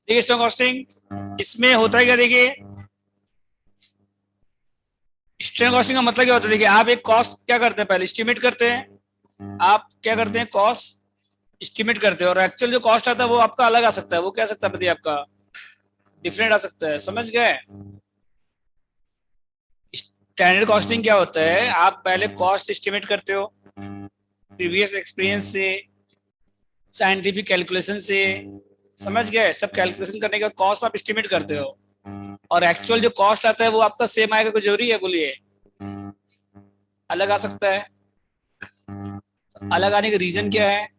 देखिए stock costing इसमें होता है क्या, देखिए स्टॉक कॉस्टिंग का मतलब क्या होता है। देखिए आप एक कॉस्ट क्या करते हैं, पहले एस्टिमेट करते हैं। आप क्या करते हैं, कॉस्ट एस्टिमेट करते हैं, और एक्चुअल जो कॉस्ट आता है वो आपका अलग आ सकता है। वो क्या सकता है, बताइए, आपका डिफरेंट आ सकता है, समझ गए। स्टैंडर्ड कॉस्टिंग क्या होता है, आप पहले कॉस्ट एस्टिमेट करते हो प्रीवियस एक्सपीरियंस से, साइंटिफिक कैलकुलेशन से, समझ गए। सब कैलकुलेशन करने के बाद कॉस्ट आप एस्टिमेट करते हो, और एक्चुअल जो कॉस्ट आता है वो आपका सेम आएगा, कोई जरूरी है, बोलिए। अलग आ सकता है। अलग आने का रीजन क्या है।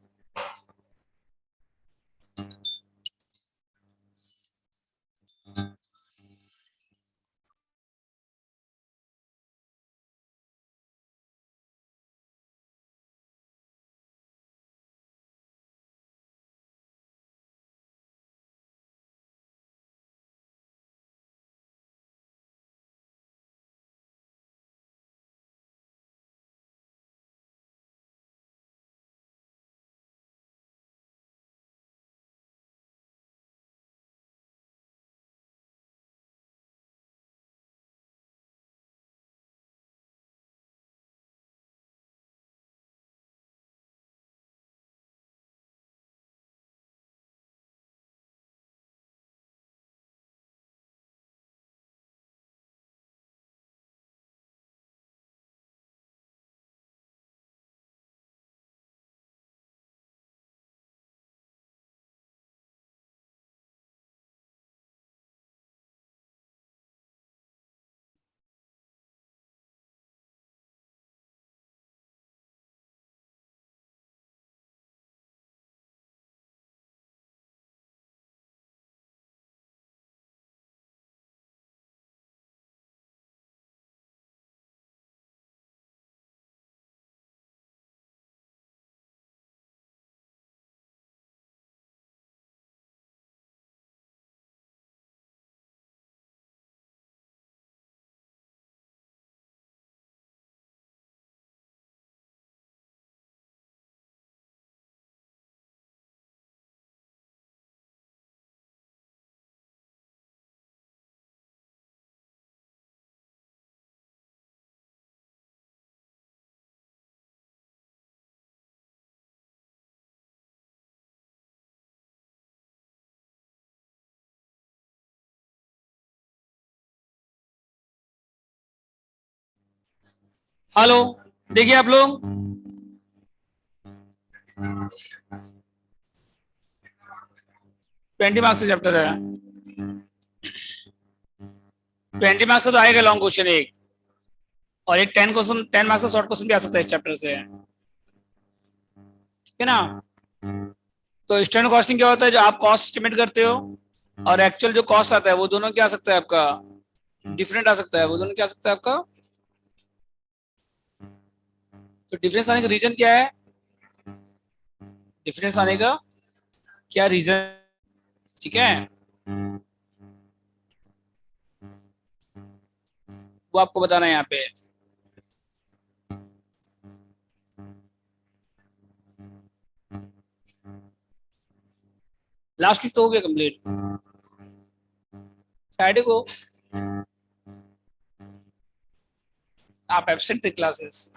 हेलो, देखिए आप लोग 20 मार्क्स का चैप्टर है। 20 मार्क्स का तो आएगा लॉन्ग क्वेश्चन एक, और एक 10 क्वेश्चन, 10 मार्क्स का शॉर्ट क्वेश्चन भी आ सकता है इस चैप्टर से, ठीक है ना। तो स्टैंडर्ड कॉस्टिंग क्या होता है, जो आप कॉस्ट एस्टिमेट करते हो और एक्चुअल जो कॉस्ट आता है वो दोनों क्या आ सकता है आपका, डिफरेंट आ सकता है। वो दोनों क्या आ सकता है आपका। तो डिफरेंस आने का रीजन क्या है, डिफरेंस आने का क्या रीजन, ठीक है, वो आपको बताना है यहाँ पे। लास्ट वीक तो हो गया कंप्लीट, फ्राइडे को आप एब्सेंट थे क्लासेस,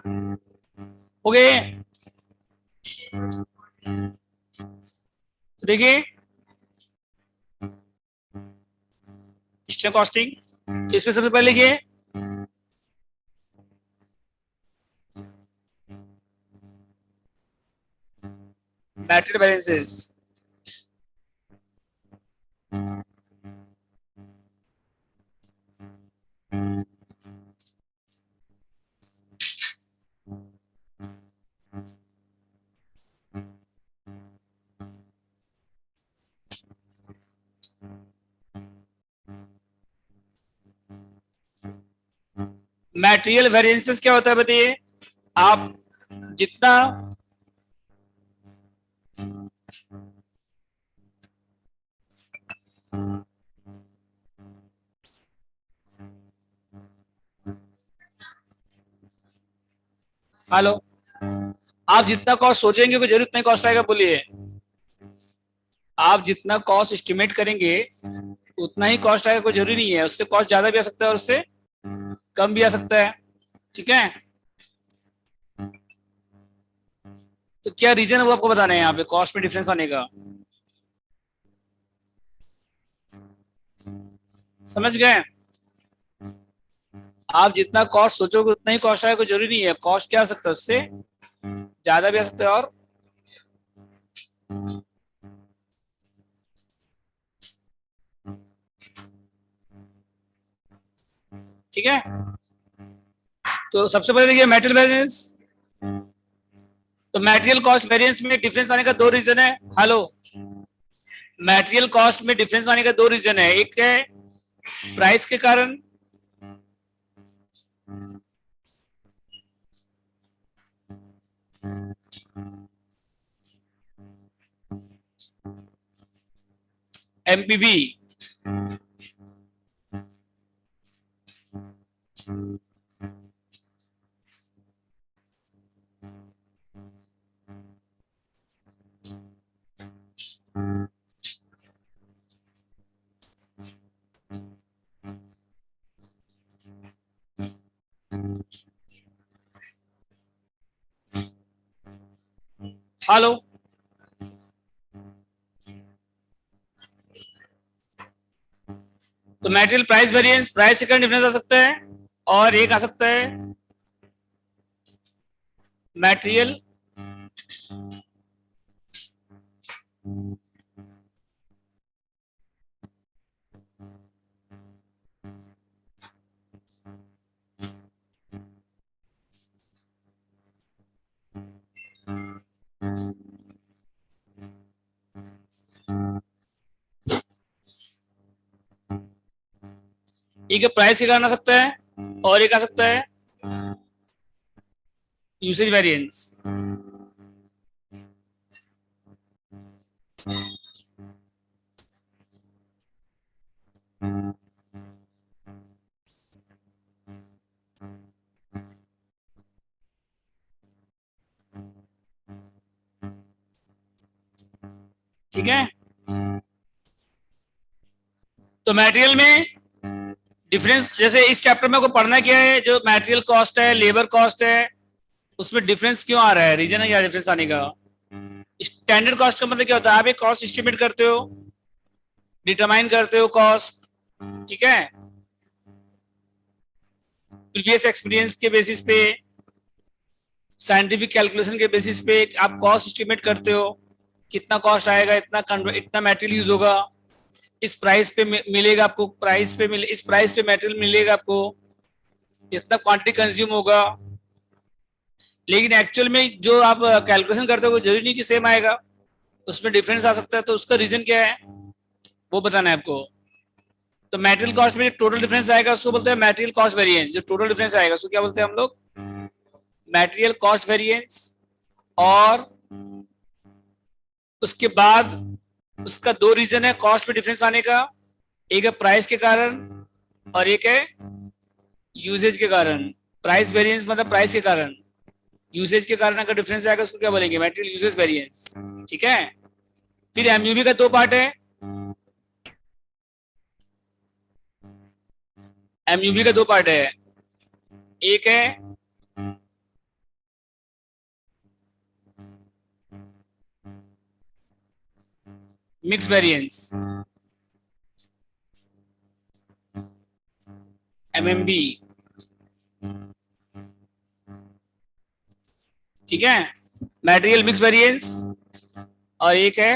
हो गए। तो देखिए हिस्ट्री कॉस्टिंग, तो इसमें सबसे पहले ये मैटेरियल बैलेंसेस। मैटेरियल वेरिएंसेस क्या होता है बताइए। आप जितना हेलो, आप जितना कॉस्ट सोचेंगे कि जरूर उतना कॉस्ट आएगा, बोलिए। आप जितना कॉस्ट एस्टिमेट करेंगे उतना ही कॉस्ट आएगा, कोई जरूरी नहीं है, उससे कॉस्ट ज्यादा भी आ सकता है और उससे कम भी आ सकता है। ठीक है, तो क्या रीजन है वो आपको बताना है यहाँ पे कॉस्ट में डिफरेंस आने का। समझ गए? आप जितना कॉस्ट सोचोगे उतना ही कॉस्ट आएगा, कोई जरूरी नहीं है, कॉस्ट क्या आ सकता है उससे ज्यादा भी आ सकता है और ठीक है। तो सबसे पहले देखिए मेटेरियल वेरिएंस। तो मटेरियल कॉस्ट वेरिएंस में डिफरेंस आने का दो रीजन है। हेलो, मटेरियल कॉस्ट में डिफरेंस आने का दो रीजन है, एक है प्राइस के कारण, एमपीवी, हेलो। तो मटेरियल प्राइस वेरिएंस, प्राइस के कारण डिफरेंस आ सकता है, और एक आ सकता है मटेरियल एक प्राइस के कारण आ सकता है, और एक आ सकता है यूसेज वेरिएंस। ठीक है, तो मटेरियल में डिफरेंस, जैसे इस चैप्टर में को पढ़ना क्या है, जो मटेरियल कॉस्ट है, लेबर कॉस्ट है, उसमें डिफरेंस क्यों आ रहा है, रीजन है क्या डिफरेंस आने का। स्टैंडर्ड कॉस्ट का मतलब क्या होता है, आप एक कॉस्ट एस्टिमेट करते हो, डिटरमाइन करते हो कॉस्ट, ठीक है, प्रीवियस एक्सपीरियंस के बेसिस पे, साइंटिफिक कैलकुलेशन के बेसिस पे आप कॉस्ट एस्टिमेट करते हो, कितना कॉस्ट आएगा, इतना इतना मटेरियल यूज होगा, इस प्राइस पे मिलेगा आपको, प्राइस पे इस प्राइस पे मटेरियल मिलेगा आपको, इतना क्वांटिटी कंज्यूम होगा। लेकिन एक्चुअल में जो आप कैलकुलेशन करते हो वो जरूरी नहीं कि सेम आएगा, उसमें डिफरेंस आ सकता है, तो उसका रीजन क्या है वो बताना है आपको। तो मटेरियल कॉस्ट में जो टोटल डिफरेंस आएगा उसको बोलते हैं मटेरियल कॉस्ट वेरिएंस, जो टोटल डिफरेंस आएगा उसको क्या बोलते हैं हम लोग, मटेरियल कॉस्ट वेरिएंस। और उसके बाद उसका दो रीजन है कॉस्ट में डिफरेंस आने का, एक है प्राइस के कारण और एक है यूजेज के कारण। प्राइस वेरिएंस मतलब प्राइस के कारण, यूसेज के कारण अगर डिफरेंस आएगा उसको क्या बोलेंगे, मटेरियल यूसेज वेरिएंस। ठीक है, फिर एमयूवी का दो पार्ट है, एमयूवी का दो पार्ट है, एक है मिक्स वेरिएंस, एमएमबी। ठीक है, मटेरियल मिक्स वेरिएंस, और एक है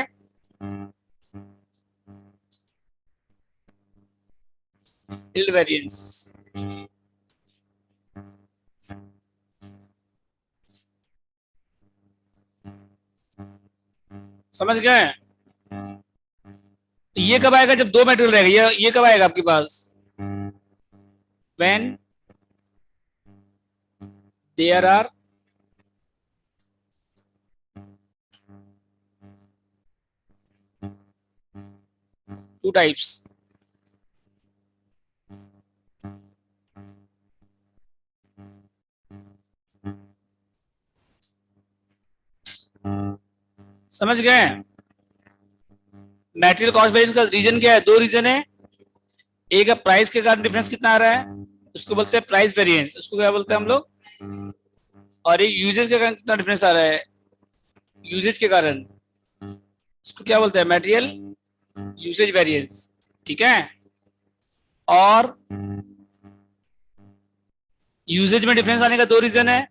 यील्ड वेरिएंस। समझ गए? तो ये कब आएगा, जब दो मटेरियल रहेगा, ये कब आएगा आपके पास, when there are two types. समझ गए? मटेरियल कॉस्ट वेरिएंस का रीजन क्या है? दो रीजन है। एक है प्राइस के कारण डिफरेंस कितना आ रहा है, उसको बोलते हैं प्राइस वेरिएंस, उसको क्या बोलते हैं हम लोग। और एक यूजेज के कारण कितना डिफरेंस आ रहा है, यूजेज के कारण, उसको क्या बोलते हैं? Material usage variance. ठीक है। और यूसेज में डिफरेंस आने का दो रीजन है,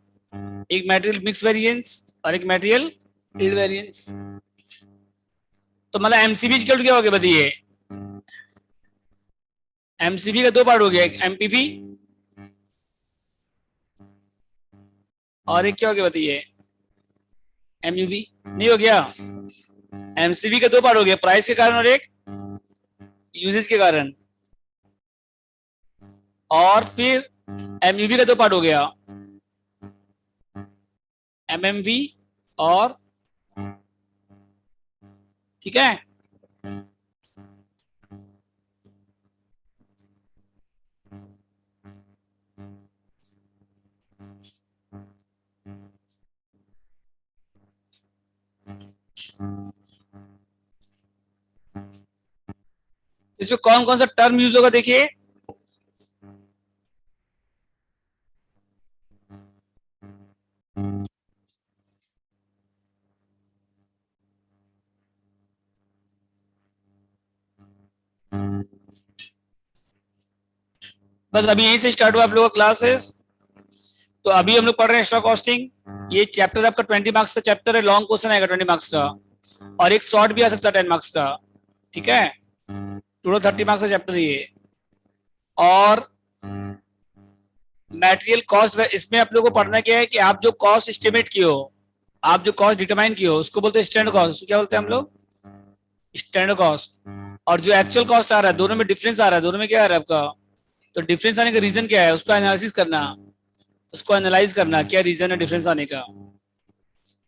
एक मटेरियल मिक्स वेरिएंस और एक मटेरियल यील्ड वेरिएंस। तो मतलब एमसीबी क्या हो गया बताइए? एमसीबी का दो पार्ट हो गया, एक एमपीवी और एक क्या हो गया बताइए? एमयूवी। नहीं हो गया? एमसीबी का दो पार्ट हो गया, प्राइस के कारण और एक यूजेज के कारण। और फिर एमयूवी का दो पार्ट हो गया, एमएमवी और, ठीक है। इसमें कौन कौन सा टर्म यूज होगा देखिए। बस अभी यहीं से स्टार्ट हुआ आप लोगों का क्लासेस। तो अभी हम लोग पढ़ रहे हैं एक्स्ट्रा कॉस्टिंग। ये चैप्टर आपका 20 मार्क्स का चैप्टर है, लॉन्ग क्वेश्चन आएगा 20 मार्क्स का, और एक शॉर्ट भी आ सकता है 10 मार्क्स का। ठीक है, टोटल 30 मार्क्स का चैप्टर ये। और मटेरियल कॉस्ट, इसमें आप लोगों को पढ़ना क्या है कि आप जो कॉस्ट एस्टिमेट किए हो, आप जो कॉस्ट डिटरमाइन किए हो, उसको बोलते हैं स्टैंडर्ड कॉस्ट। क्या बोलते हैं हम लोग? Standard cost. और जो एक्चुअल कॉस्ट आ रहा है, दोनों में डिफरेंस आ रहा है, दोनों में क्या आ रहा है आपका, तो डिफरेंस आने का रीजन क्या है, उसका एनालिसिस करना, उसको एनालाइज करना, क्या रीजन है डिफरेंस आने का।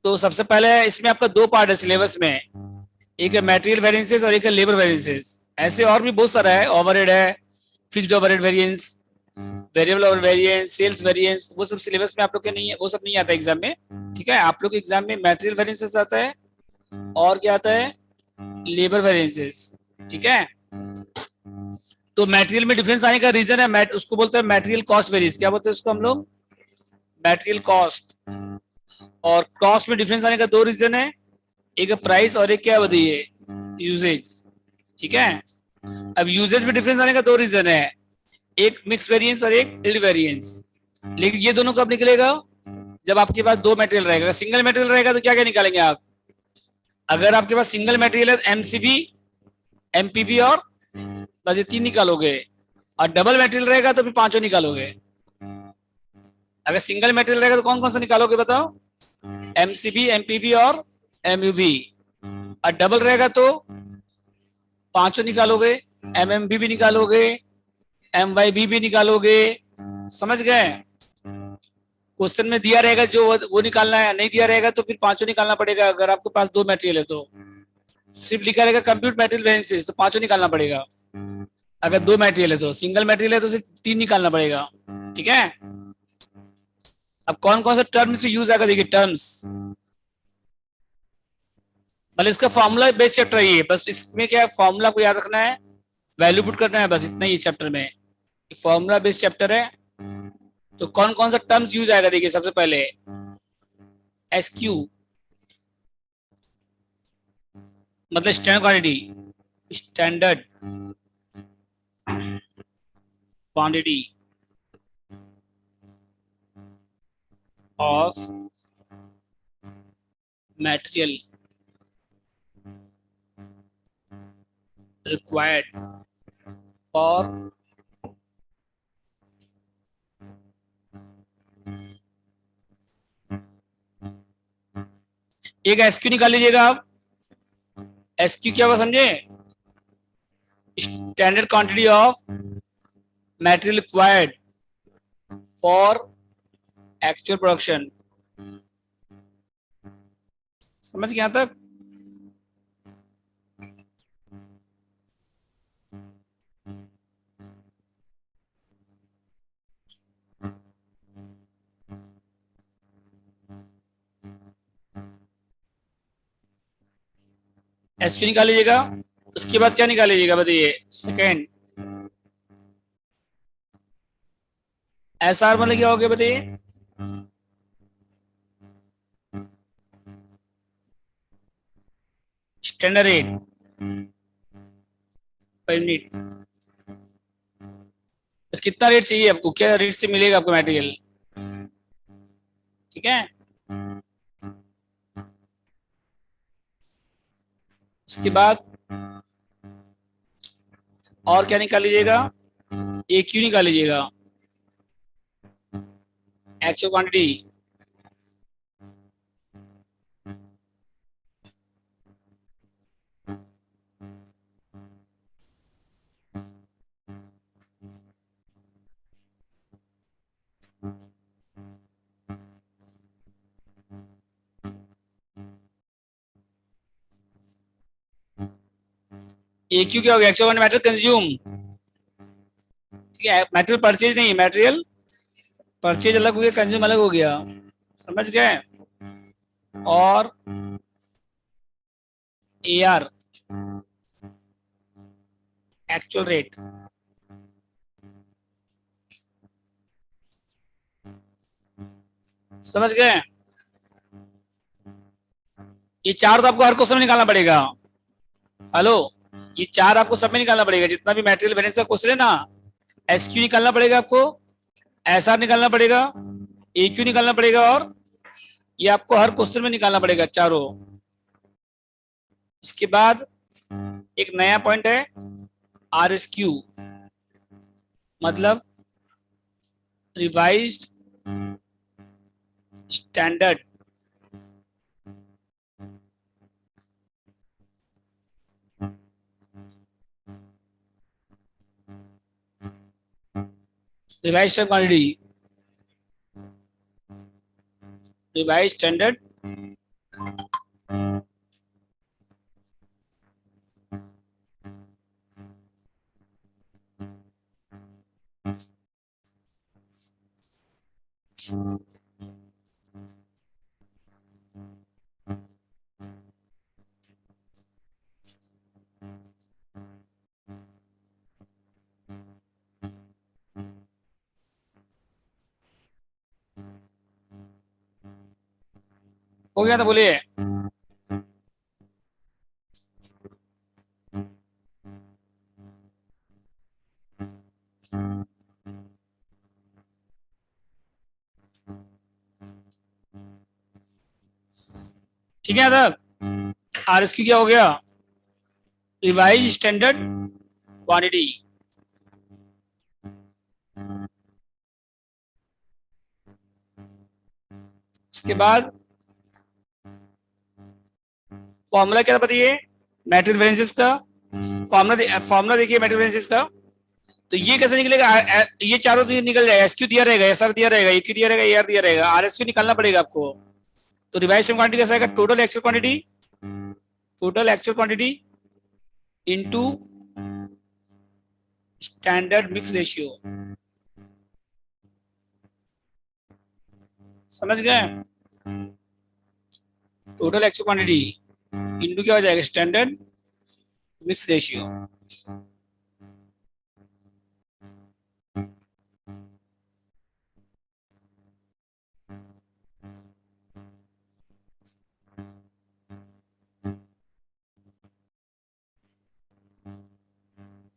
तो सबसे पहले इसमें आपका दो पार्ट है सिलेबस में, एक है मटेरियल वेरिएंसेस और एक है लेबर वेरिएंसेस। ऐसे और भी बहुत सारा है, ओवरहेड है, fixed overhead variance, variable over variance, sales variance, वो सब सिलेबस में आप लोग के नहीं है, वो सब नहीं आता एग्जाम में। ठीक है, आप लोग के एग्जाम में मटेरियल वेरिएंसेस आता है और क्या आता है, लेबर वेरिएंसेस। ठीक है। तो मटेरियल में डिफरेंस आने का रीजन है, उसको बोलते हैं मटेरियल कॉस्ट वेरिएंस। क्या बोलते हैं उसको हम लोग? Material cost. और कॉस्ट में डिफरेंस आने का दो रीजन है, एक है प्राइस और एक क्या बताइए? यूजेज। ठीक है। अब यूजेज में डिफरेंस आने का दो रीजन है, एक मिक्स वेरिएंस और एक यील्ड वेरिएंस। लेकिन ये दोनों कब निकलेगा? जब आपके पास दो मटेरियल रहेगा। अगर सिंगल मटेरियल रहेगा तो क्या क्या निकालेंगे आप? अगर आपके पास सिंगल मटेरियल है, एमसीबी, एमपीबी और बस ये तीन निकालोगे। और डबल मटेरियल रहेगा तो फिर पांचों निकालोगे। अगर सिंगल मटेरियल रहेगा तो कौन कौन सा निकालोगे बताओ? एमसीबी, एमपीबी और एमयूवी। और डबल रहेगा तो पांचों निकालोगे, एमएमबी भी निकालोगे, एमवाईबी भी निकालोगे। समझ गए? क्वेश्चन में दिया रहेगा जो वो निकालना है, नहीं दिया रहेगा तो फिर पांचों निकालना पड़ेगा। अगर आपके पास दो मटेरियल है तो सिर्फ लिखा रहेगा कंप्यूट मटेरियल वेरिएंसेस तो पांचों निकालना पड़ेगा। अगर दो मटेरियल है तो, सिंगल मटेरियल है तो सिर्फ तीन निकालना पड़ेगा। ठीक है। अब कौन कौन सा टर्म्स यूज आएगा देखिए, टर्म्स मतलब इसका फॉर्मूला बेस्ड चैप्टर है ये। बस इसमें क्या फॉर्मूला को याद रखना है, वैल्यू पुट करना है, बस इतना ही चैप्टर में। फॉर्मूला बेस्ड चैप्टर है। तो कौन कौन सा टर्म्स यूज आएगा देखिए, सबसे पहले एसक्यू मतलब standard quantity, standard quantity of material required for एक एसक्यू निकाल लीजिएगा आप। एसक्यू क्या हुआ समझे? Standard quantity of material required for actual production. समझ गया तक? एसक्यू निकाल लीजिएगा। उसके बाद क्या निकाल लीजिएगा बताइए, सेकेंड। एस आर मतलब क्या हो गया बताइए, स्टैंडर्ड रेट पर यूनिट। तो कितना रेट चाहिए आपको, क्या रेट से मिलेगा आपको मटेरियल, ठीक है। उसके बाद और क्या निकाल लीजिएगा, ए क्यू निकाल लीजिएगा, एक्चुअल क्वांटिटी। ए क्यू क्या हो गया, एक्चुअल क्वांटिटी मेटेरियल कंज्यूम, ठीक है। मेटेरियल परचेज नहीं, मेटेरियल परचेज अलग हो गया, कंज्यूम अलग हो गया, समझ गए। और ए आर, एक्चुअल रेट, समझ गए। ये चार तो आपको हर क्वेश्चन में निकालना पड़ेगा। हेलो, ये चार आपको सब में निकालना पड़ेगा, जितना भी मटेरियल वेरिएंस का क्वेश्चन है ना। एस क्यू निकालना पड़ेगा आपको, एस आर निकालना पड़ेगा, ए क्यू निकालना पड़ेगा, और ये आपको हर क्वेश्चन में निकालना पड़ेगा चारों। उसके बाद एक नया पॉइंट है, आर एस क्यू, मतलब revised standard, revised quantity, revised standard. हो गया तो बोलिए। ठीक है सर, आर एस क्यू क्या हो गया, रिवाइज स्टैंडर्ड क्वांटिटी। उसके बाद फॉर्मूला क्या था बताइए, मैट्रिक्स वेरिएंसेस का फॉर्मूला देखिए मैट्रिक्स वेरिएंसेस का। तो ये कैसे निकलेगा, ये चारों तो निकल जाएगा, एस क्यू दिया रहेगा, एस आर दिया रहेगा, ए क्यू दिया रहेगा, ए आर दिया रहेगा, आर एस क्यू निकालना पड़ेगा आपको। तो रिवाइज क्वांटिटी कैसा आएगा, total actual quantity, total actual quantity into standard mix ratio, समझ गए। टोटल एक्चुअल क्वांटिटी इनटू क्या हो जाएगा, स्टैंडर्ड मिक्स रेशियो।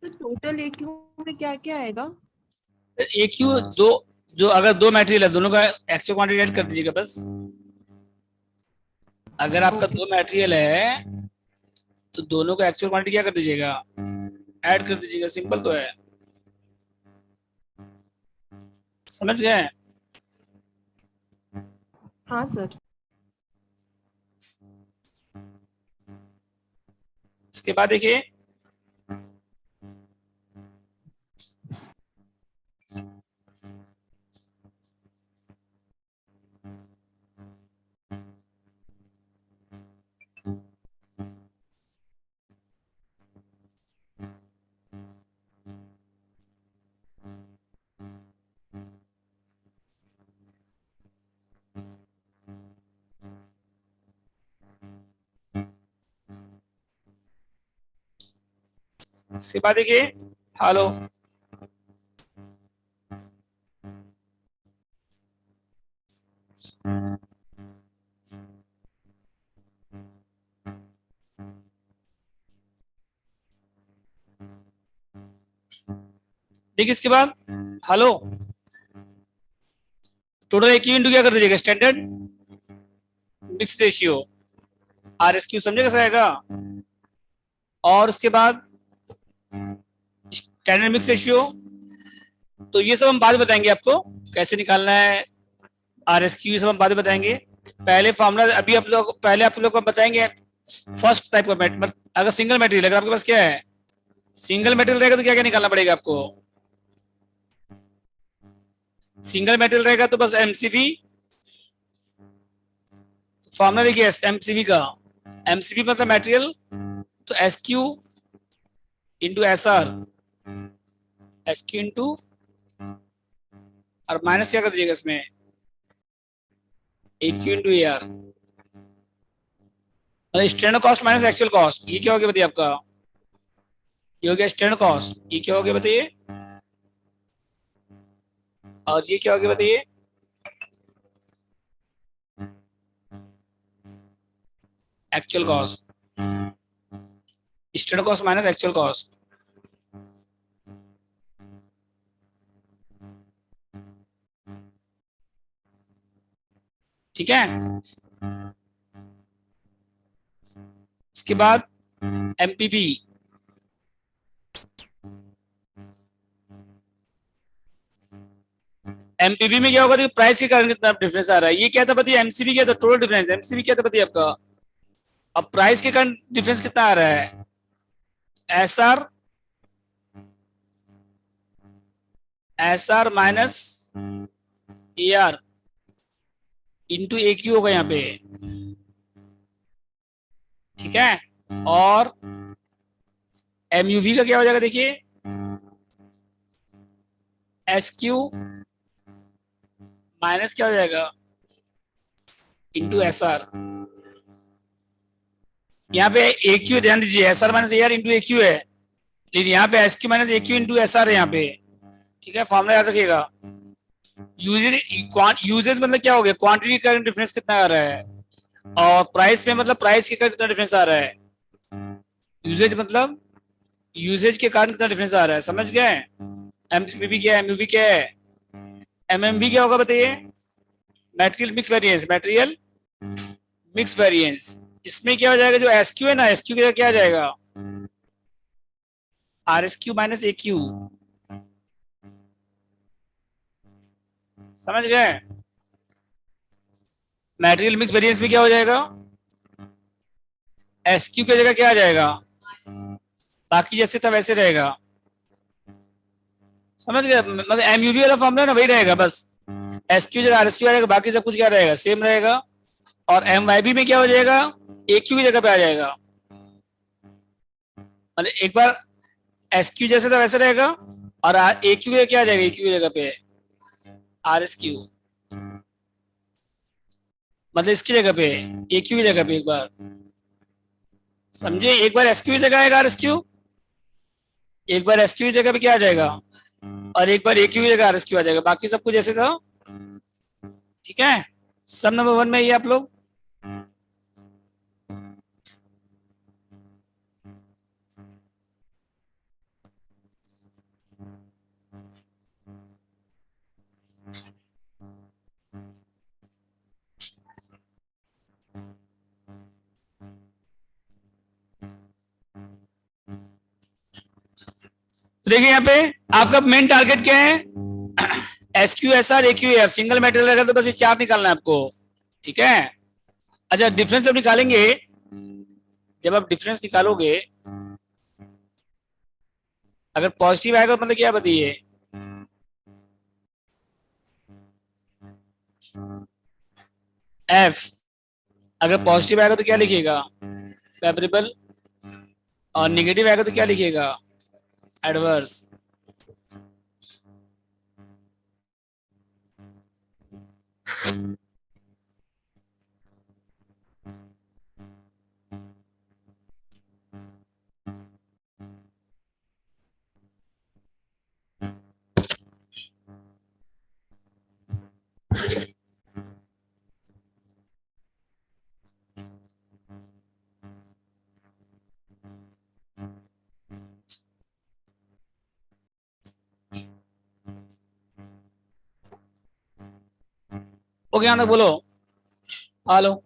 तो टोटल एक्यू में क्या क्या आएगा? ए क्यू दो, जो अगर दो मटेरियल है दोनों का एक्चुअल क्वांटिटी ऐड कर दीजिएगा बस। अगर आपका ओके। दो मटेरियल है तो दोनों का एक्चुअल क्वांटिटी क्या कर दीजिएगा, ऐड कर दीजिएगा, सिंपल तो है, समझ गए। हाँ सर। इसके बाद देखिए, इसके बाद देखिए हेलो, देखिए इसके बाद हेलो, टोटल एक इंटू क्या कर दीजिएगा, standard mix ratio, are S Q, समझे कैसे आएगा। और उसके बाद स्टैंडर्ड मिक्स रेशियो, तो ये सब हम बाद में बताएंगे आपको कैसे निकालना है आर एस क्यू, ये सब हम बाद में बताएंगे। पहले फॉर्मूला अभी आप लोग, पहले आप लोग को बताएंगे फर्स्ट टाइप का मेट, अगर सिंगल मटेरियल, अगर आपके पास क्या है सिंगल मटेरियल रहेगा तो क्या क्या निकालना पड़ेगा आपको, सिंगल मटेरियल रहेगा तो बस एमसीवी, फॉर्मूला देखिए एमसीवी का, एमसीवी मतलब मटेरियल, तो S Q into S R, S Q into, और माइनस क्या कर दीजिएगा इसमें, A Q into A R, standard cost minus actual cost, ये क्या हो गया बताइए आपका, ये हो गया स्टैंडर्ड कॉस्ट, ये क्या हो गया बताइए, और ये क्या हो गया बताइए, actual cost, standard cost minus actual cost. ठीक है, इसके बाद एमपीपी, एमपीपी में क्या होगा, देखिए प्राइस के कारण कितना डिफरेंस आ रहा है, ये क्या था बताइए, एमसीबी क्या था, टोटल डिफरेंस, एमसीबी क्या था बताइए आपका, अब प्राइस के कारण डिफरेंस कितना आ रहा है, S R, S R minus A R into A Q होगा यहाँ पे। ठीक है, और एमयूवी का क्या हो जाएगा देखिए, एस क्यू माइनस क्या हो जाएगा, इंटू एस आर, यहाँ पे ए क्यू ध्यान दीजिए, S R minus A R into A Q है, लेकिन यहाँ पे S Q minus A Q into S are है यहाँ पे। ठीक है, फॉर्मूला याद रखिएगा। यूजेज, यूजेज मतलब क्या हो गया, क्वांटिटी का डिफरेंस कितना आ रहा है, और प्राइस में मतलब प्राइस के कारण कितना डिफरेंस आ रहा है, यूजेज मतलब यूजेज के कारण कितना डिफरेंस आ रहा है, समझ गए। एमसीपी क्या है, एमयूवी क्या है, एमएमवी क्या होगा बताइए, material mix variance, material mix variance, इसमें क्या हो जाएगा, जो एसक्यू है ना, एसक्यू का क्या आ जाएगा, are S Q minus A Q, समझ गए। मटेरियल मिक्स वेरिएंस में क्या हो जाएगा, एस क्यू की जगह क्या आ जाएगा, बाकी जैसे था वैसे रहेगा, समझ गए, मतलब एमयूवी वाला फॉर्मूला ना वही रहेगा, बस एस क्यू जगह आर एस क्यू आ जाएगा, बाकी सब कुछ क्या रहेगा, सेम रहेगा। और एम वाई बी में क्या हो जाएगा, ए क्यू की जगह पे आ जाएगा, मतलब एक बार एस क्यू जैसे था वैसे रहेगा, और ए क्यू की जगह क्या आ जाएगा, ए क्यू की जगह पे आर एस क्यू, मतलब इसकी जगह पे ए क्यू की जगह पे, एक बार समझे, एक बार एस क्यू की जगह आएगा आर एस क्यू, एक बार एस क्यू की जगह पे क्या आ जाएगा, और एक बार ए क्यू की जगह आर एस क्यू आ जाएगा, बाकी सब कुछ ऐसे था। ठीक है, सब नंबर वन में ये आप लोग, तो देखिए यहाँ पे आपका मेन टारगेट क्या है, S Q S R A Q R, single material रहेगा तो बस ये चार निकालना है आपको। ठीक है, अच्छा डिफरेंस जब निकालेंगे, जब आप डिफरेंस निकालोगे, अगर पॉजिटिव आएगा मतलब क्या बताइए, एफ, अगर पॉजिटिव आएगा तो क्या लिखिएगा, फेवरेबल, और निगेटिव आएगा तो क्या लिखिएगा, एडवर्स। ओके यहाँ तक बोलो। हेलो।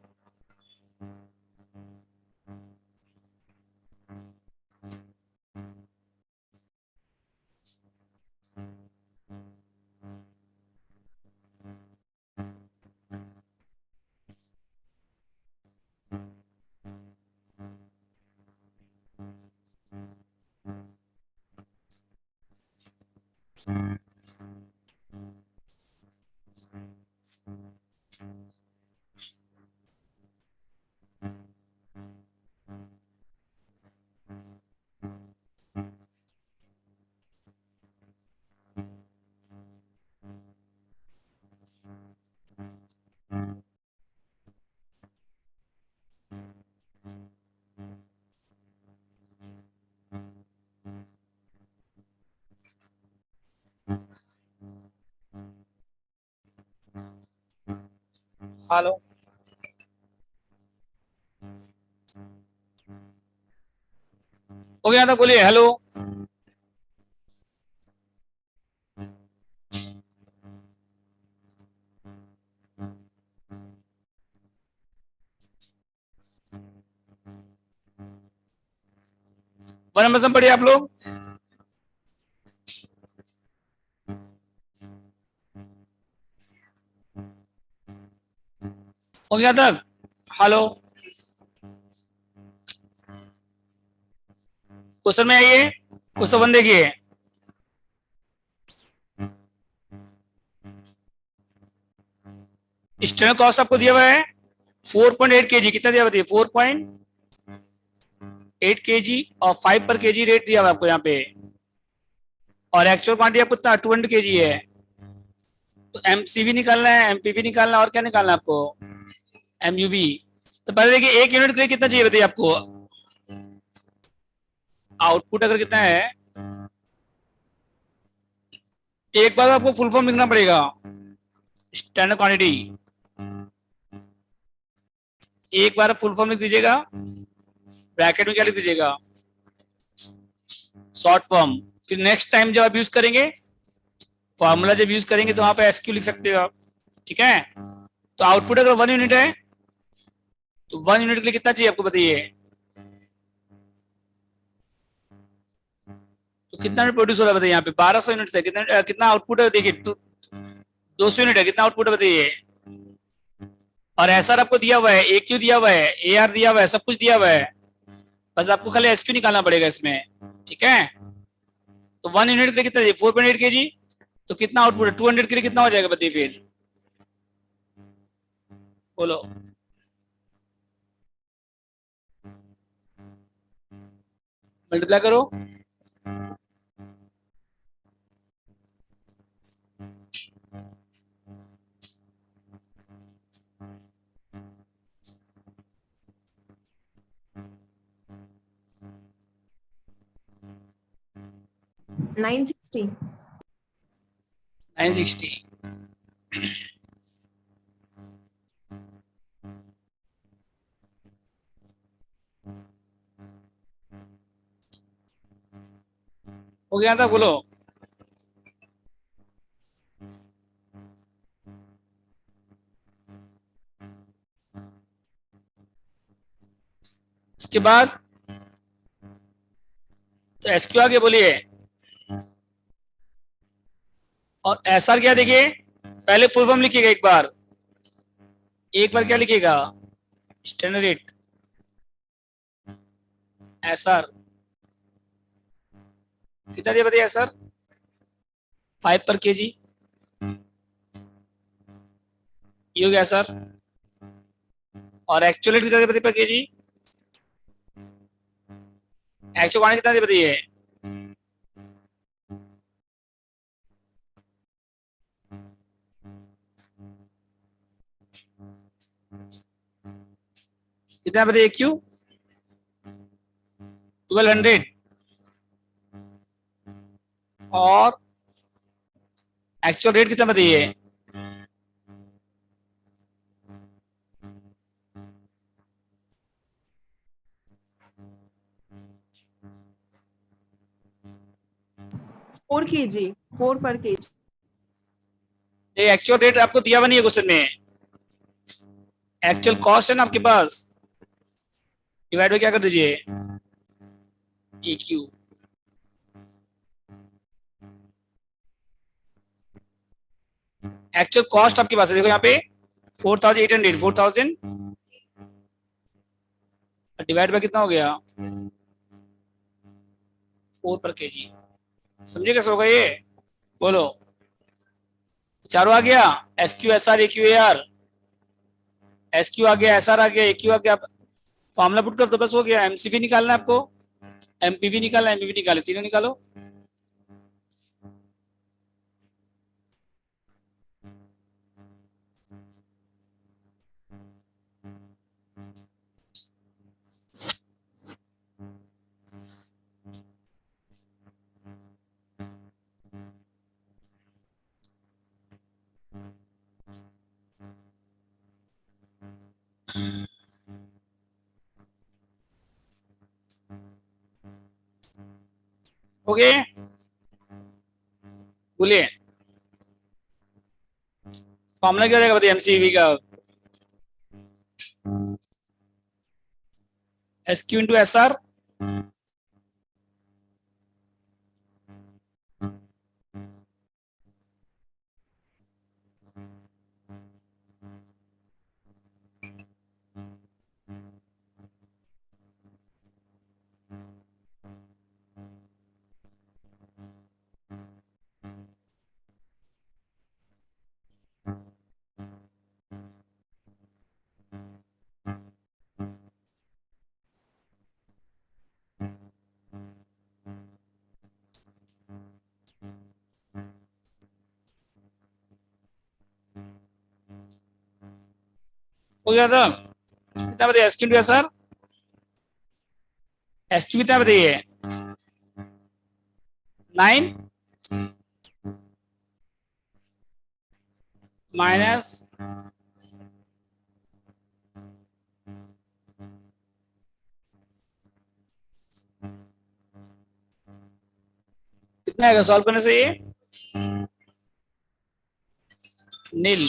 हेलो। ओके यहाँ तक बोलिए हेलो। वन नंबर सम पढ़िए आप लोग। ओके यहाँ तक। हेलो। क्वेश्चन में आइए। क्वेश्चन वन देखिए। एक्सटर्नल कॉस्ट आपको दिया हुआ है 4.8 kg। कितना दिया हुआ है? 4.8 kg और 5 पर kg रेट दिया हुआ है आपको यहाँ पे। और एक्चुअल क्वांटिटी आपको 200 kg है। तो एमसीवी निकालना है, एमपीवी निकालना है, और क्या निकालना है आपको? एमयूवी। तो पहले देखिए एक यूनिट के लिए कितना चाहिए बताइए आपको। आउटपुट अगर कितना है, एक बार आपको फुल फॉर्म लिखना पड़ेगा। स्टैंडर्ड क्वांटिटी एक बार फुल फॉर्म लिख दीजिएगा, ब्रैकेट में क्या लिख दीजिएगा? Short form. फिर नेक्स्ट टाइम जब आप यूज करेंगे, फॉर्मूला जब यूज करेंगे तो वहां पे एसक्यू लिख सकते हो आप। ठीक है। तो आउटपुट अगर 1 यूनिट है तो 1 यूनिट के लिए कितना चाहिए आपको बताइए। तो कितना प्रोड्यूस हो रहा है बताइए यहाँ पे? 1200 यूनिट से कितना कितना आउटपुट है देखिए। 200 यूनिट है, कितना आउटपुट है बताइए। और एसआर आपको दिया हुआ है, ए क्यू दिया हुआ है, ए आर दिया हुआ है, सब कुछ दिया हुआ है। बस आपको खाली एसक्यू निकालना पड़ेगा इसमें। ठीक है। तो 1 यूनिट के लिए कितना चाहिए? 4.8 kg। तो कितना आउटपुट है? 200 के लिए कितना हो जाएगा बताइए फिर? बोलो। मल्टीप्लाई करो। Nine sixty 960। हो गया था बोलो। इसके बाद तो एसक्यू आगे बोलिए। और एसआर क्या देखिए, पहले फुल फॉर्म लिखिएगा एक बार। एक बार क्या लिखिएगा? स्टैंडर्ड रेट एसआर कितना दिया बताइए एसआर? 5 पर केजी। ये हो गया सर। और एक्चुअल रेट कितना दिया बताइए पर केजी? एक्चुअल क्वांटिटी कितना दिया बताइए? कितना बताइए क्यू? 1200। और एक्चुअल रेट कितना बताइए? फोर के जी 4 पर केजी। ये एक्चुअल रेट आपको दिया हुआ नहीं है क्वेश्चन में। एक्चुअल कॉस्ट है ना आपके पास, डिवाइड बाय क्या कर दीजिए, ए क्यू। एक्चुअल कॉस्ट आपके पास है, देखो यहाँ पे 4,800, 4,000 डिवाइड बाय कितना हो गया, 4 पर kg। समझे कैसे होगा ये, बोलो। चारों आ गया, S Q S R A Q A R, S Q आ गया, एस आर आ गया, ए क्यू आ गया। फॉर्मूला पुट कर दो, बस हो गया। एमसीबी निकालना है आपको, एमपीवी निकालना, एमपीवी निकाले, तीनों निकालो। ओके, बोलिए फॉर्मूला क्या रहेगा बताइए एमसीबी का, S Q into S are, हो गया था। कितना बताइए S Q into S R, S Q कितना बताइए 9 माइनस कितना आएगा सॉल्व करने से ये, नील।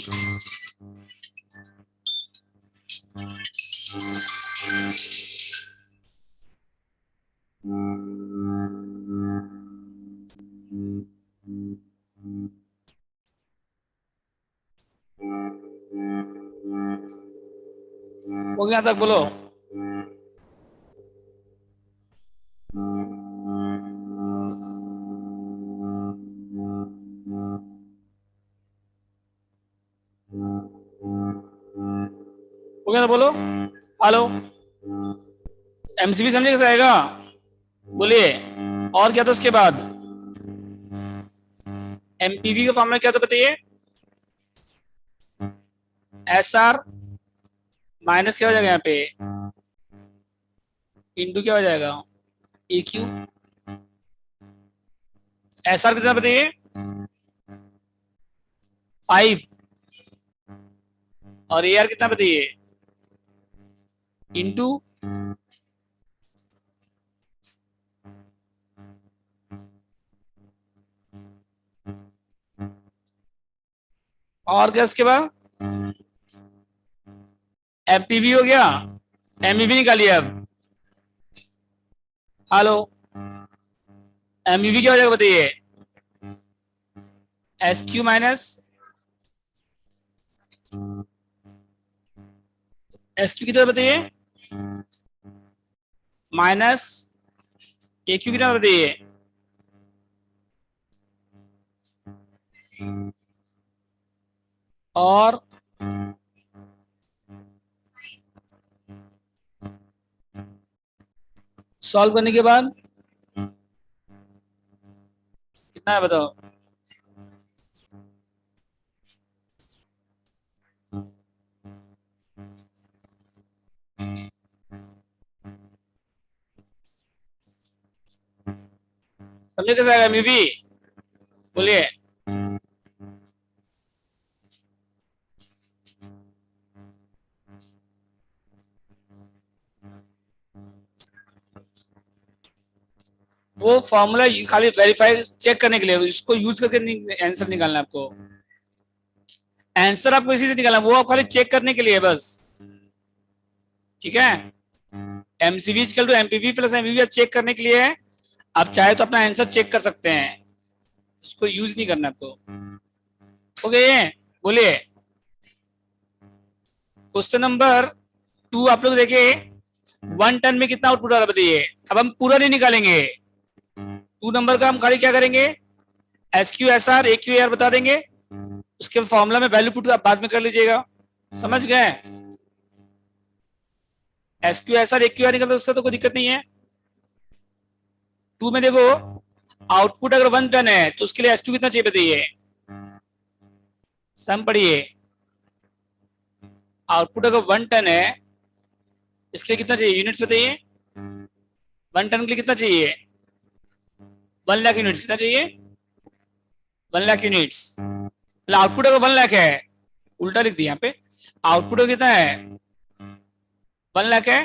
हो गया तक बोलो, हो गया था बोलो। हेलो, एमसीबी समझे कैसे आएगा, बोलिए। और क्या था उसके बाद, एमपीवी का फॉर्मूला क्या था बताइए, एस आर माइनस क्या हो जाएगा यहाँ पे, इंटू क्या हो जाएगा, ए क्यू। एस आर कितना बताइए 5, और ए आर कितना बताइए, इंटू और क्या उसके बाद, एमपीवी हो गया, एमईवी निकालिए अब। हेलो, एमईवी क्या हो जाएगा बताइए, S Q minus S Q कितना बताइए, माइनस ए क्यू कितना बताइए, और सॉल्व करने के बाद कितना है बताओ, समझे कैसे आएगा एमईवी, बोलिए। वो फॉर्मूला खाली वेरीफाई चेक करने के लिए, इसको यूज करके आंसर निकालना है आपको। आंसर आपको इसी से निकालना, वो आप खाली चेक करने के लिए बस। ठीक है, MCV equal to MPV plus MVV check करने के लिए है। आप चाहे तो अपना आंसर चेक कर सकते हैं, उसको यूज नहीं करना आपको। ओके, बोलिए। क्वेश्चन नंबर 2 आप लोग देखिए, 1 टन में कितना आउटपुट आ रहा है बताइए। अब हम पूरा नहीं निकालेंगे, 2 नंबर का हम खाली क्या करेंगे, S Q S R A Q R बता देंगे, उसके फॉर्मूला में वैल्यू पुट आप बाद में कर लीजिएगा। समझ गए, S Q S R A Q R निकलता उसका तो कोई दिक्कत नहीं है। 2 में देखो, आउटपुट अगर 1 टन है तो उसके लिए एस क्यू कितना चाहिए बताइए, सम पढ़िए। आउटपुट अगर 1 टन है, इसके लिए कितना चाहिए यूनिट्स बताइए, 1 टन के लिए कितना चाहिए, 1 लाख यूनिट्स कितना चाहिए, 1 लाख यूनिट्स। आउटपुट अगर 1 लाख है, उल्टा लिख दिया यहाँ पे, आउटपुट कितना है 1 लाख है,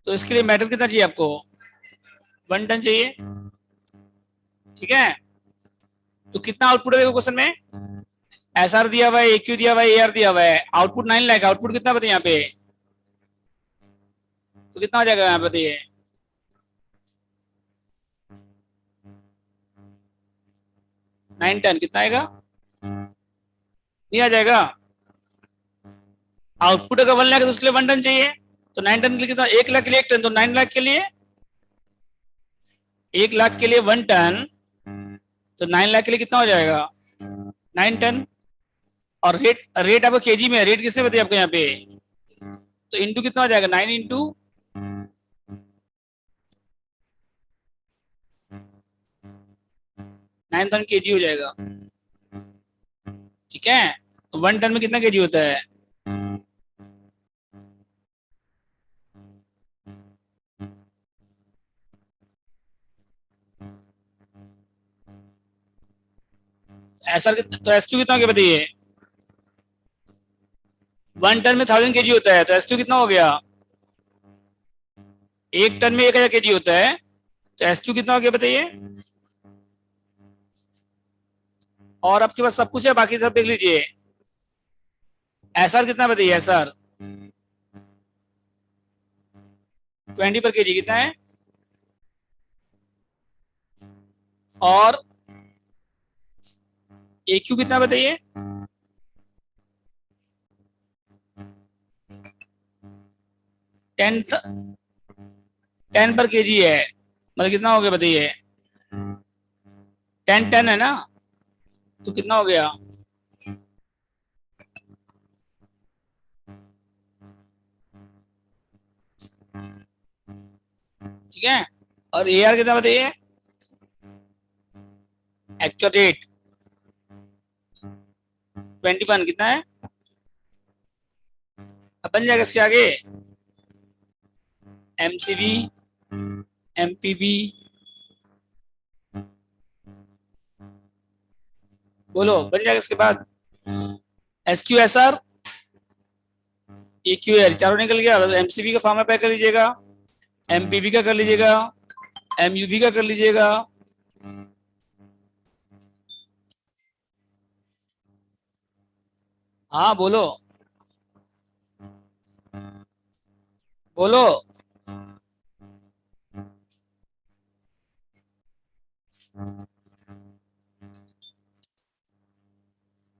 तो इसके लिए मैटर कितना चाहिए आपको, 1 टन चाहिए। ठीक है, तो कितना आउटपुट है क्वेश्चन में, एस आर दिया हुआ है, एक्यू दिया हुआ है, ए आर दिया हुआ है, आउटपुट 9 लाख, आउटपुट कितना बताइए यहाँ पे, तो कितना हो जाएगा यहाँ बताइए, 9 टन कितना आएगा, नहीं आ जाएगा। आउटपुट अगर 1 लाख है तो उसके लिए 1 टन चाहिए, तो 9 टन के लिए कितना, 1 लाख के लिए 1 टन, तो 9 लाख के लिए 1 लाख के लिए 1 टन, तो 9 लाख के लिए कितना हो जाएगा 9 टन। और रेट, रेट आपको केजी में, रेट किसने बताया आपको यहाँ पे, तो इंटू कितना हो जाएगा 9 केजी हो जाएगा। ठीक है, 1 टन में कितना केजी होता है, ऐसा तो एस क्यू कितना हो गया बताइए, 1 टन में 1000 केजी होता है, तो एस क्यू कितना हो गया, 1 टन में 1000 केजी होता है, तो एस क्यू कितना हो गया बताइए। और आपके पास सब कुछ है, बाकी सब देख लीजिए। एस आर कितना बताइए, एस आर 20 पर केजी कितना है, और ए क्यू कितना बताइए, 10 पर केजी है, मतलब कितना हो गया बताइए, 10 टन है ना, तो कितना हो गया, ठीक है। और ए आर कितना बताइए, एक्चुअल रेट 21 कितना है, अब बन जाएगा इसके आगे एमसीबी, एमपीबी, बोलो बन जाएगा इसके बाद, S Q S R A Q R चारों निकल गया, बस एमसीबी का फॉर्मूला पैक कर लीजिएगा, एमपीबी का कर लीजिएगा, एमयूबी का कर लीजिएगा। हाँ बोलो, बोलो।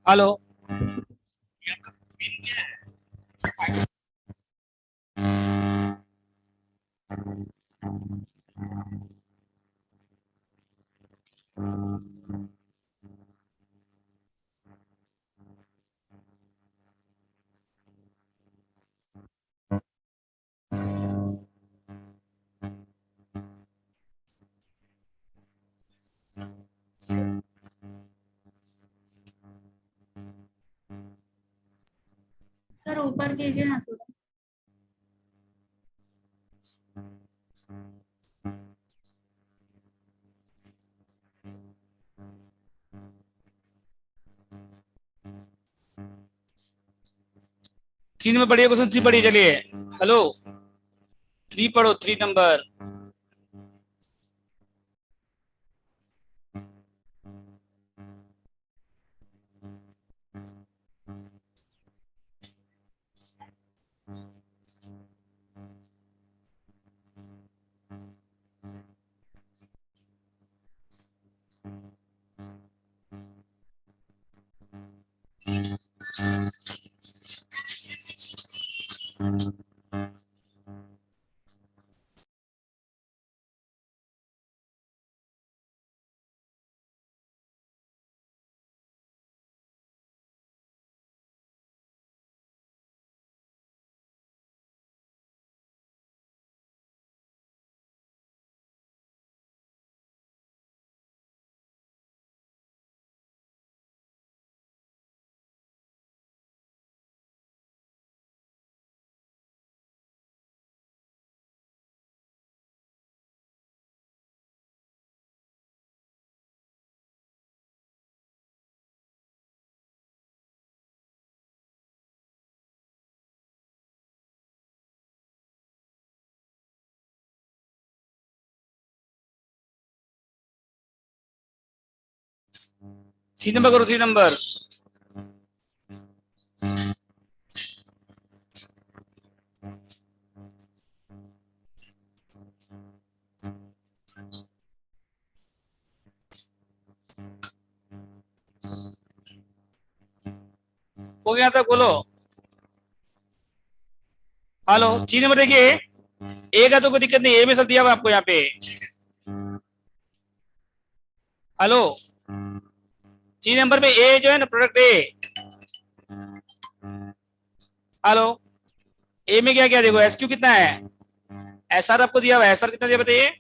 हेलो, सर ऊपर कीजिए ना थोड़ा। तीन में पढ़िए, क्वेश्चन 3 पढ़िए, चलिए। हेलो, 3 पढ़ो, 3 नंबर। थ्री नंबर करो, 3 नंबर। हो गया था, बोलो। हेलो, 3 नंबर देखिए, ए का तो कोई दिक्कत नहीं, ए में सब दिया हुआ आपको यहाँ पे। हेलो, 3 नंबर में ए जो है ना, प्रोडक्ट ए। हेलो, ए में क्या क्या देखो, एस क्यू कितना है, एस आर आपको दिया हुआ है, एस आर कितना दिया बताइए,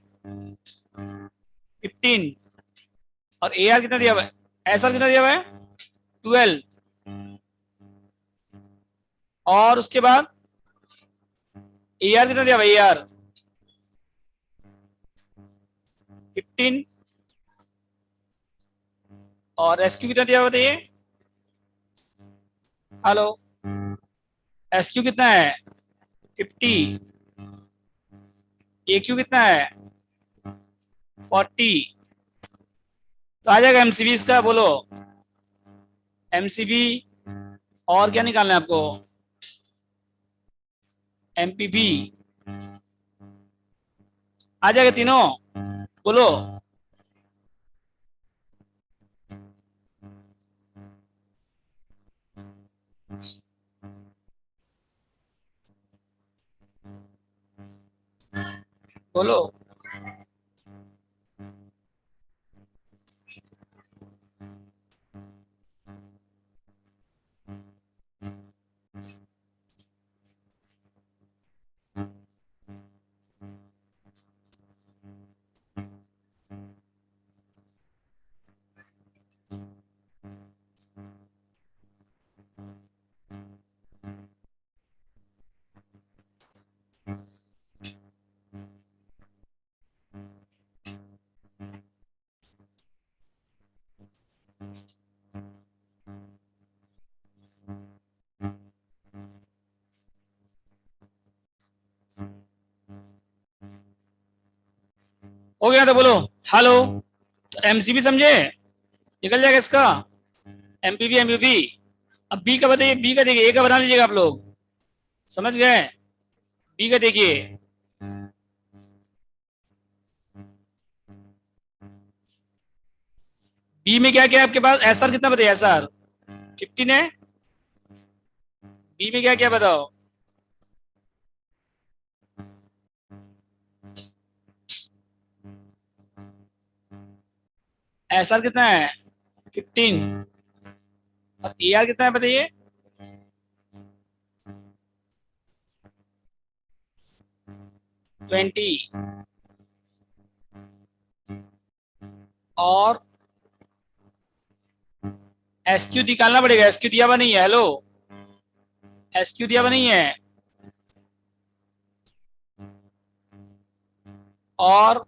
15। और ए आर कितना दिया हुआ है, एस आर कितना दिया हुआ है, 12। और उसके बाद ए आर कितना दिया हुआ है, ए आर 15। और एस क्यू कितना दिया हुआ बताइए। हेलो, एस क्यू कितना है, 50। ए क्यू कितना है, 40। तो आ जाएगा एमसीबी इसका, बोलो एमसीबी। और क्या निकालना है आपको, एमपीबी। आ जाएगा तीनों, बोलो। बोलो। हो गया था, बोलो। हेलो, तो एमसीबी समझे, निकल जाएगा इसका, एमपीबी एमयूवी। अब बी का बताइए, बी का देखिए, ए का बना लीजिएगा आप लोग, समझ गए। बी का देखिए, बी में क्या क्या है आपके पास, एसआर कितना बताइए, एसआर 15 है। बी में क्या क्या बताओ, एसआर कितना है, 15। और ए आर कितना है बताइए, 20। और एस क्यू निकालना पड़ेगा, एस क्यू दिया हुआ नहीं है, हेलो, एस क्यू दिया हुआ नहीं है। और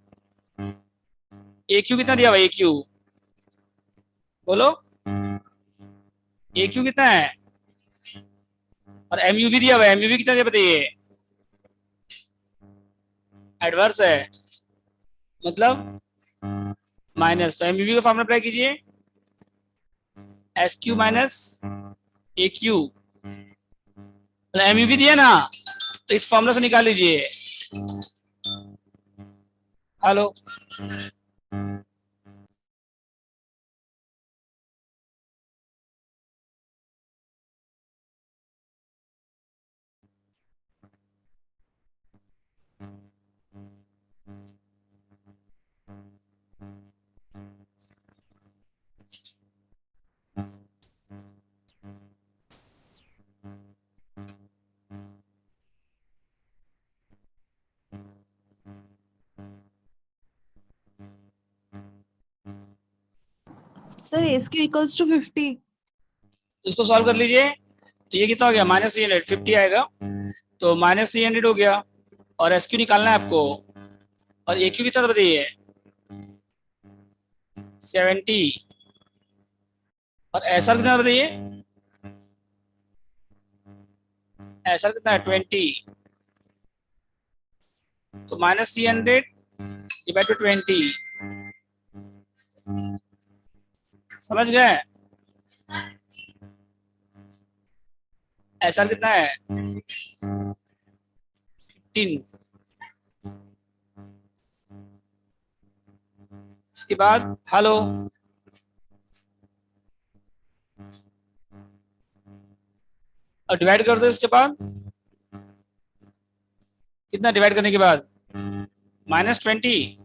ए क्यू कितना दिया हुआ, ए क्यू बोलो, ए क्यू कितना है। और एमयूवी दिया हुआ है, एमयूवी कितना दिया बताइए, एडवर्स है, मतलब माइनस। तो एमयूवी का फॉर्मूला अप्लाई कीजिए, एस क्यू माइनस ए क्यू। एमयूवी दिया ना, तो इस फॉर्मूला से निकाल लीजिए। Hello, Sir, SQ equals to 50. इसको सॉल्व कर लीजिए। तो ये कितना हो गया, -300, 50 आएगा, तो -300 हो गया। और SQ निकालना है आपको, और AQ कितना बताइए, 70, और SR कितना बताइए, SR कितना है, 20। तो -300 डिवाइड टू 20, समझ गए। SR कितना है, 15। इसके बाद हेलो, और डिवाइड कर दो इसके बाद, कितना डिवाइड करने के बाद, -20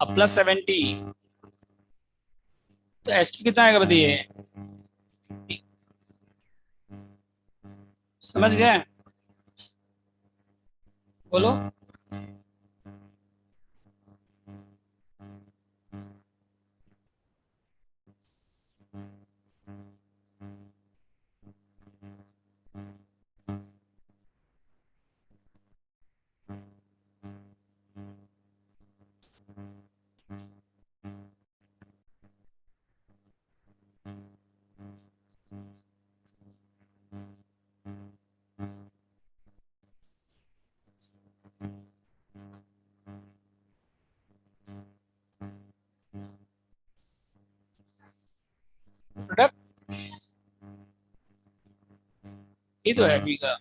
और +70, तो SQ कितना आएगा बताइए, समझ गए, बोलो। प्रोडक्ट ये तो है बी का।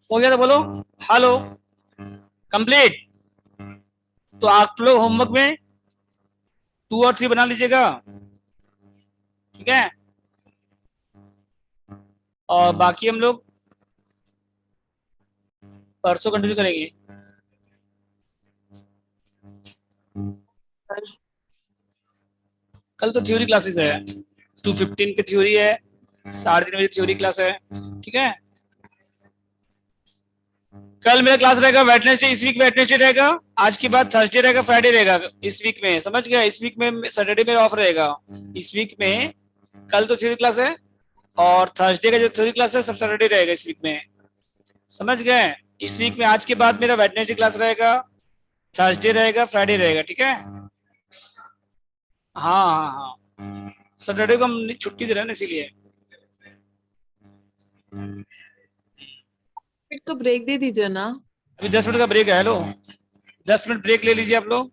हो गया तो बोलो हेलो, कंप्लीट। तो आप लोग होमवर्क में 2 और 3 बना लीजिएगा, ठीक है। और बाकी हम लोग परसों कंटिन्यू करेंगे। कल तो थ्योरी क्लासेस है, 2:15 पे थ्योरी है, 3:30 बजे थ्योरी क्लास है, ठीक है। कल मेरा क्लास रहेगा वेडनेसडे, इस वीक वेडनेसडे रहेगा, आज के बाद थर्सडे रहेगा, फ्राइडे रहेगा इस वीक में, समझ गया। इस वीक में सैटरडे में ऑफ रहेगा, इस वीक में कल तो थ्योरी क्लास है, और थर्सडे का जो थ्योरी क्लास है सब सैटरडे रहेगा इस वीक में, समझ गए। इस वीक में आज के बाद मेरा वेडनेसडे क्लास रहेगा, थर्सडे रहेगा, फ्राइडे रहेगा, ठीक है। हाँ हाँ हाँ, सैटरडे को हम छुट्टी दे रहे हैं ना, इसीलिए। को ब्रेक दे दीजिए ना। अभी 10 मिनट का ब्रेक है, हेलो, 10 मिनट ब्रेक ले लीजिए आप लोग।